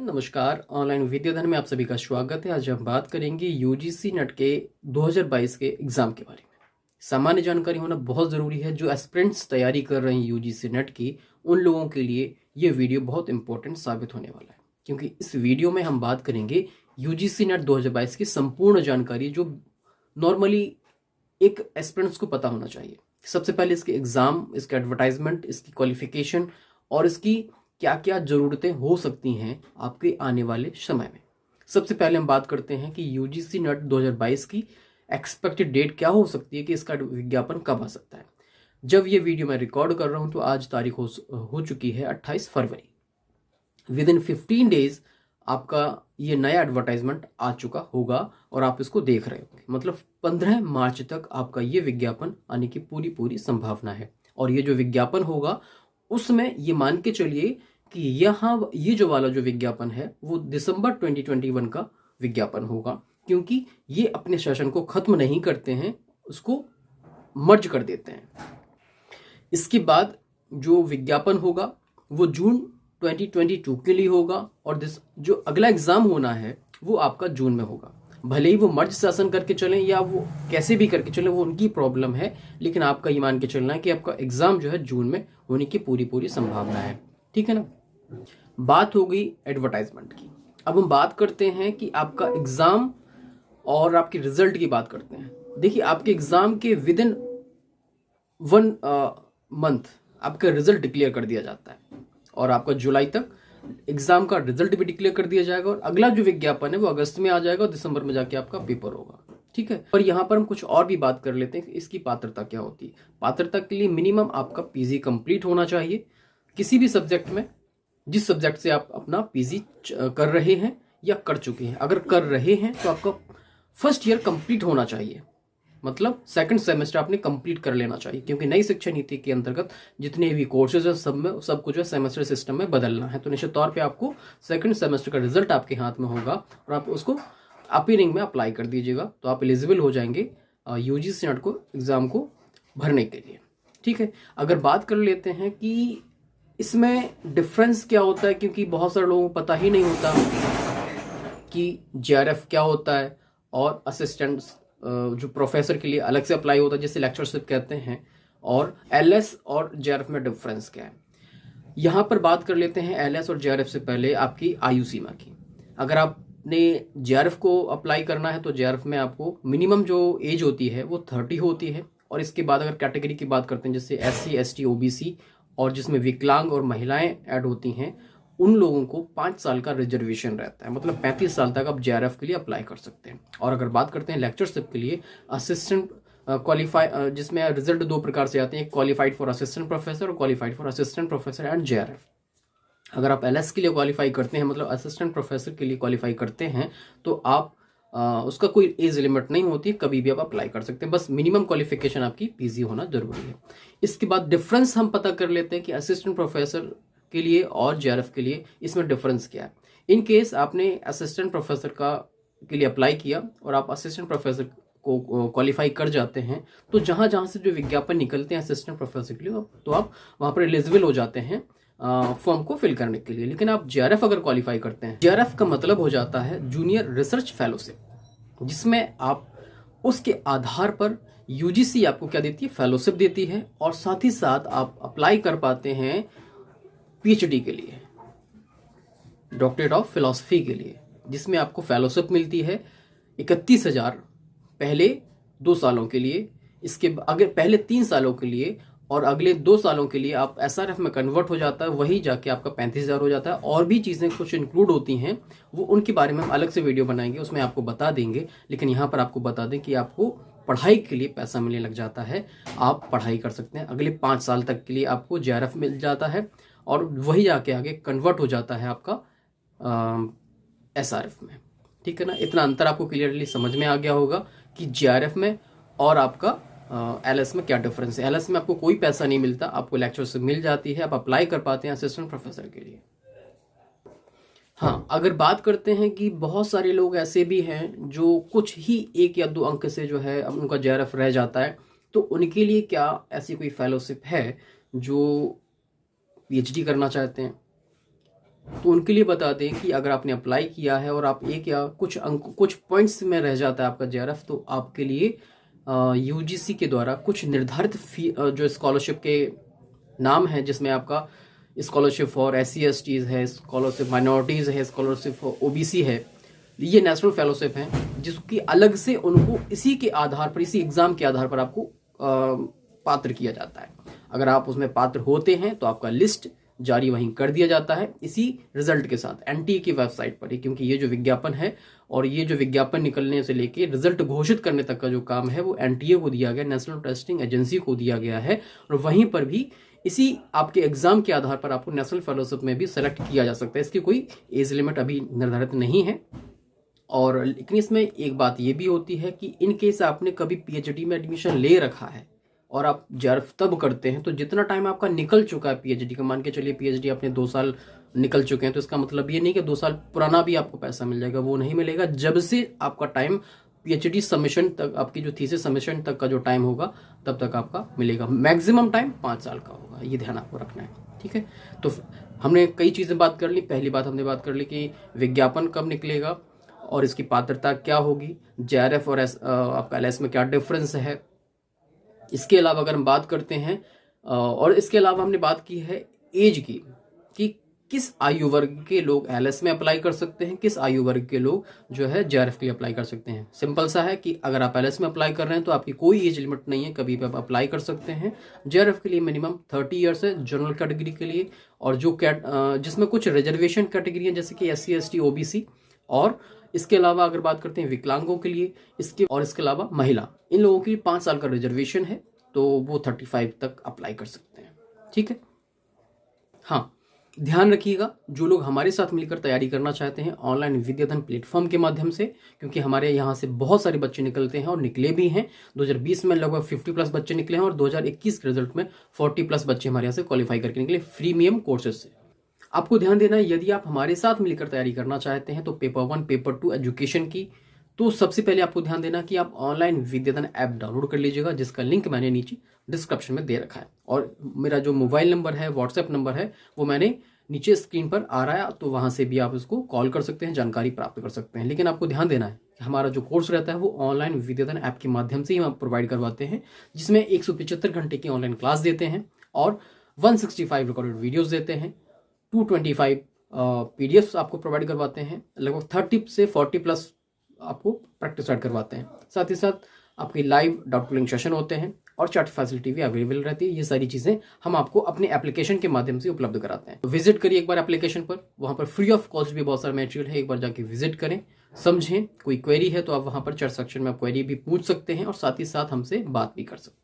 नमस्कार। ऑनलाइन विद्याधन में आप सभी का स्वागत है। आज हम बात करेंगे यूजीसी नेट के 2022 के एग्जाम के बारे में। सामान्य जानकारी होना बहुत ज़रूरी है। जो एस्पिरेंट्स तैयारी कर रहे हैं यूजीसी नेट की, उन लोगों के लिए ये वीडियो बहुत इंपॉर्टेंट साबित होने वाला है, क्योंकि इस वीडियो में हम बात करेंगे यूजीसी नेट 2022 की संपूर्ण जानकारी जो नॉर्मली एक एस्पिरेंट्स को पता होना चाहिए। सबसे पहले इसके एग्ज़ाम, इसके एडवर्टाइजमेंट, इसकी क्वालिफिकेशन और इसकी क्या क्या ज़रूरतें हो सकती हैं आपके आने वाले समय में। सबसे पहले हम बात करते हैं कि यूजीसी नेट 2022 की एक्सपेक्टेड डेट क्या हो सकती है, कि इसका विज्ञापन कब आ सकता है। जब ये वीडियो मैं रिकॉर्ड कर रहा हूँ तो आज तारीख हो चुकी है 28 फरवरी। विद इन 15 डेज आपका ये नया एडवर्टाइजमेंट आ चुका होगा और आप इसको देख रहे होंगे। मतलब 15 मार्च तक आपका ये विज्ञापन आने की पूरी संभावना है। और ये जो विज्ञापन होगा उसमें ये मान के चलिए कि यहाँ ये जो वाला जो विज्ञापन है वो दिसंबर 2021 का विज्ञापन होगा, क्योंकि ये अपने सेशन को खत्म नहीं करते हैं, उसको मर्ज कर देते हैं। इसके बाद जो विज्ञापन होगा वो जून 2022 के लिए होगा और जो अगला एग्जाम होना है वो आपका जून में होगा। भले ही वो मर्ज सेशन करके चलें या वो कैसे भी करके चलें, वो उनकी प्रॉब्लम है, लेकिन आपका ये मान के चलना है कि आपका एग्जाम जो है जून में होने की पूरी संभावना है। ठीक है ना। बात हो गई एडवर्टाइजमेंट की। अब हम बात करते हैं कि आपका एग्जाम और आपके रिजल्ट की बात करते हैं। देखिए, आपके एग्जाम के विद इन 1 मंथ आपका रिजल्ट डिक्लेयर कर दिया जाता है और आपका जुलाई तक एग्जाम का रिजल्ट भी डिक्लेयर कर दिया जाएगा और अगला जो विज्ञापन है वो अगस्त में आ जाएगा और दिसंबर में जाके आपका पेपर होगा। ठीक है। और यहाँ पर हम कुछ और भी बात कर लेते हैं कि इसकी पात्रता क्या होती है। पात्रता के लिए मिनिमम आपका पीजी कंप्लीट होना चाहिए किसी भी सब्जेक्ट में, जिस सब्जेक्ट से आप अपना पीजी कर रहे हैं या कर चुके हैं। अगर कर रहे हैं तो आपका फर्स्ट ईयर कंप्लीट होना चाहिए, मतलब सेकंड सेमेस्टर आपने कंप्लीट कर लेना चाहिए, क्योंकि नई शिक्षा नीति के अंतर्गत जितने भी कोर्सेज है सब कुछ है सेमेस्टर सिस्टम में बदलना है। तो निश्चित तौर पे आपको सेकंड सेमेस्टर का रिजल्ट आपके हाथ में होगा और आप उसको अपीयरिंग में अप्लाई कर दीजिएगा, तो आप एलिजिबल हो जाएंगे यूजीसी नेट को एग्जाम को भरने के लिए। ठीक है। अगर बात कर लेते हैं कि इसमें डिफरेंस क्या होता है, क्योंकि बहुत सारे लोगों को पता ही नहीं होता कि जेआरएफ क्या होता है और असिस्टेंट जो प्रोफेसर के लिए अलग से अप्लाई होता है जिसे लेक्चरशिप कहते हैं, और एलएस और जेआरएफ में डिफरेंस क्या है। यहाँ पर बात कर लेते हैं एलएस और जेआरएफ से पहले आपकी आयु सीमा की। अगर आपने जेआरएफ को अप्लाई करना है तो जेआरएफ में आपको मिनिमम जो एज होती है वो 30 होती है। और इसके बाद अगर कैटेगरी की बात करते हैं जैसे SC ST OBC और जिसमें विकलांग और महिलाएं ऐड होती हैं, उन लोगों को 5 साल का रिजर्वेशन रहता है, मतलब 35 साल तक आप जेआरएफ के लिए अप्लाई कर सकते हैं। और अगर बात करते हैं लेक्चरशिप के लिए, असिस्टेंट क्वालिफाई जिसमें रिजल्ट 2 प्रकार से आते हैं, क्वालिफाइड फॉर असिस्टेंट प्रोफेसर और qualified for assistant professor and JRF. अगर आप एलएस के लिए क्वालिफाई करते हैं, मतलब असिस्टेंट प्रोफेसर के लिए क्वालिफाई करते हैं, तो आप उसका कोई एज लिमिट नहीं होती, कभी भी आप अप्लाई कर सकते हैं। बस मिनिमम क्वालिफिकेशन आपकी पीजी होना जरूरी है। इसके बाद डिफरेंस हम पता कर लेते हैं कि असिस्टेंट प्रोफेसर के लिए और जेआरएफ के लिए इसमें डिफरेंस क्या है। इन केस आपने असिस्टेंट प्रोफेसर के लिए अप्लाई किया और आप असिस्टेंट प्रोफेसर को क्वालिफाई कर जाते हैं, तो जहां जहां से जो विज्ञापन निकलते हैं असिस्टेंट प्रोफेसर के लिए, तो आप वहां पर एलिजिबल हो जाते हैं फॉर्म को फिल करने के लिए। लेकिन आप जेआरएफ अगर क्वालिफाई करते हैं, जेआरएफ का मतलब हो जाता है जूनियर रिसर्च फेलोशिप, जिसमें आप उसके आधार पर यूजीसी आपको क्या देती है, फेलोशिप देती है, और साथ ही साथ आप अप्लाई कर पाते हैं पीएचडी के लिए, डॉक्टरेट ऑफ फिलॉसफी के लिए, जिसमें आपको फेलोशिप मिलती है 31,000 पहले 2 सालों के लिए। इसके अगर पहले 3 सालों के लिए और अगले 2 सालों के लिए आप एसआरएफ में कन्वर्ट हो जाता है, वही जाके आपका 35,000 हो जाता है। और भी चीज़ें कुछ इंक्लूड होती हैं, वो उनके बारे में हम अलग से वीडियो बनाएंगे, उसमें आपको बता देंगे। लेकिन यहाँ पर आपको बता दें कि आपको पढ़ाई के लिए पैसा मिलने लग जाता है, आप पढ़ाई कर सकते हैं। अगले 5 साल तक के लिए आपको जेआरएफ मिल जाता है और वही जाके आगे कन्वर्ट हो जाता है आपका एसआरएफ में। ठीक है ना। इतना अंतर आपको क्लियरली समझ में आ गया होगा कि जेआरएफ में और आपका एलएस में क्या डिफरेंस है। एलएस में आपको कोई पैसा नहीं मिलता, आपको लेक्चरशिप मिल जाती है, आप अप्लाई कर पाते हैं असिस्टेंट प्रोफेसर के लिए। हाँ, अगर बात करते हैं कि बहुत सारे लोग ऐसे भी हैं जो कुछ ही 1 या 2 अंक से जो है उनका जेआरएफ रह जाता है, तो उनके लिए क्या ऐसी कोई फेलोशिप है जो पीएचडी करना चाहते हैं तो उनके लिए बता दें कि अगर आपने अप्लाई किया है और आप एक या कुछ अंक कुछ पॉइंट्स में रह जाता है आपका जेआरएफ, तो आपके लिए यूजीसी के द्वारा कुछ निर्धारित फी जो स्कॉलरशिप के नाम है, जिसमें आपका स्कॉलरशिप फॉर SC/STs है, स्कॉलरशिप माइनॉरिटीज़ है, स्कॉलरशिप फॉर OBC है, ये नेशनल फेलोशिप हैं, जिसकी अलग से उनको इसी के आधार पर, इसी एग्ज़ाम के आधार पर आपको पात्र किया जाता है। अगर आप उसमें पात्र होते हैं तो आपका लिस्ट जारी वहीं कर दिया जाता है इसी रिजल्ट के साथ NTA की वेबसाइट पर ही, क्योंकि ये जो विज्ञापन है और ये जो विज्ञापन निकलने से लेके रिजल्ट घोषित करने तक का जो काम है वो NTA को दिया गया, नेशनल टेस्टिंग एजेंसी को दिया गया है। और वहीं पर भी इसी आपके एग्जाम के आधार पर आपको नेशनल फेलोशिप में भी सेलेक्ट किया जा सकता है। इसकी कोई एज लिमिट अभी निर्धारित नहीं है। और लेकिन इसमें एक बात ये भी होती है कि इन केस आपने कभी PhD में एडमिशन ले रखा है और आप जेआरएफ तब करते हैं, तो जितना टाइम आपका निकल चुका है PhD का, मान के चलिए PhD आपने 2 साल निकल चुके हैं, तो इसका मतलब ये नहीं कि 2 साल पुराना भी आपको पैसा मिल जाएगा, वो नहीं मिलेगा। जब से आपका टाइम PhD सबमिशन तक, आपकी जो थीसिस सबमिशन तक का जो टाइम होगा, तब तक आपका मिलेगा। मैक्सिमम टाइम 5 साल का होगा, ये ध्यान आपको रखना है, ठीक है। तो हमने कई चीज़ें बात कर ली। पहली बात हमने बात कर ली कि विज्ञापन कब निकलेगा और इसकी पात्रता क्या होगी, जेआरएफ और आपका LS में क्या डिफरेंस है। इसके अलावा अगर हम बात करते हैं और इसके अलावा हमने बात की है एज की, कि किस आयु वर्ग के लोग LS में अप्लाई कर सकते हैं, किस आयु वर्ग के लोग जो है जेआरएफ के लिए अप्लाई कर सकते हैं। सिंपल सा है कि अगर आप LS में अप्लाई कर रहे हैं तो आपकी कोई एज लिमिट नहीं है, कभी भी आप अप्लाई कर सकते हैं। जेआरएफ के लिए मिनिमम 30 ईयर्स है जनरल कैटेगरी के लिए, और जो जिसमें कुछ रिजर्वेशन कैटेगरी है जैसे कि SC/ST OBC, और इसके अलावा अगर बात करते हैं विकलांगों के लिए, इसके अलावा महिला, इन लोगों के लिए 5 साल का रिजर्वेशन है, तो वो 35 तक अप्लाई कर सकते हैं, ठीक है। हाँ, ध्यान रखिएगा, जो लोग हमारे साथ मिलकर तैयारी करना चाहते हैं ऑनलाइन विद्याधन प्लेटफॉर्म के माध्यम से, क्योंकि हमारे यहाँ से बहुत सारे बच्चे निकलते हैं और निकले भी हैं। 2020 में लगभग 50+ बच्चे निकले हैं और 2021 के रिजल्ट में 40+ बच्चे हमारे यहाँ से क्वालिफाई करके निकले फ्रीमियम कोर्सेज से। आपको ध्यान देना है, यदि आप हमारे साथ मिलकर तैयारी करना चाहते हैं तो पेपर 1 पेपर 2 एजुकेशन की, तो सबसे पहले आपको ध्यान देना कि आप ऑनलाइन विद्याधन ऐप डाउनलोड कर लीजिएगा, जिसका लिंक मैंने नीचे डिस्क्रिप्शन में दे रखा है। और मेरा जो मोबाइल नंबर है, व्हाट्सएप नंबर है, वो मैंने नीचे स्क्रीन पर आ रहा है, तो वहाँ से भी आप उसको कॉल कर सकते हैं, जानकारी प्राप्त कर सकते हैं। लेकिन आपको ध्यान देना है कि हमारा जो कोर्स रहता है वो ऑनलाइन विद्याधन ऐप के माध्यम से ही हम प्रोवाइड करवाते हैं, जिसमें 175 घंटे की ऑनलाइन क्लास देते हैं और 165 रिकॉर्डेड वीडियोज़ देते हैं, 225 PDFs आपको प्रोवाइड करवाते हैं, लगभग 30 से 40+ आपको प्रैक्टिस ऐड करवाते हैं। साथ ही साथ आपकी लाइव डाउट क्लियरिंग सेशन होते हैं और चैट फैसिलिटी भी अवेलेबल रहती है। ये सारी चीज़ें हम आपको अपने एप्लीकेशन के माध्यम से उपलब्ध कराते हैं। तो विजिट करिए एक बार एप्लीकेशन पर, वहाँ पर फ्री ऑफ कॉस्ट भी बहुत सारा मटेरियल है, एक बार जाके विजिट करें, समझें। कोई क्वेरी है तो आप वहाँ पर चैट सेक्शन में आप क्वेरी भी पूछ सकते हैं और साथ ही साथ हमसे बात भी कर सकते हैं।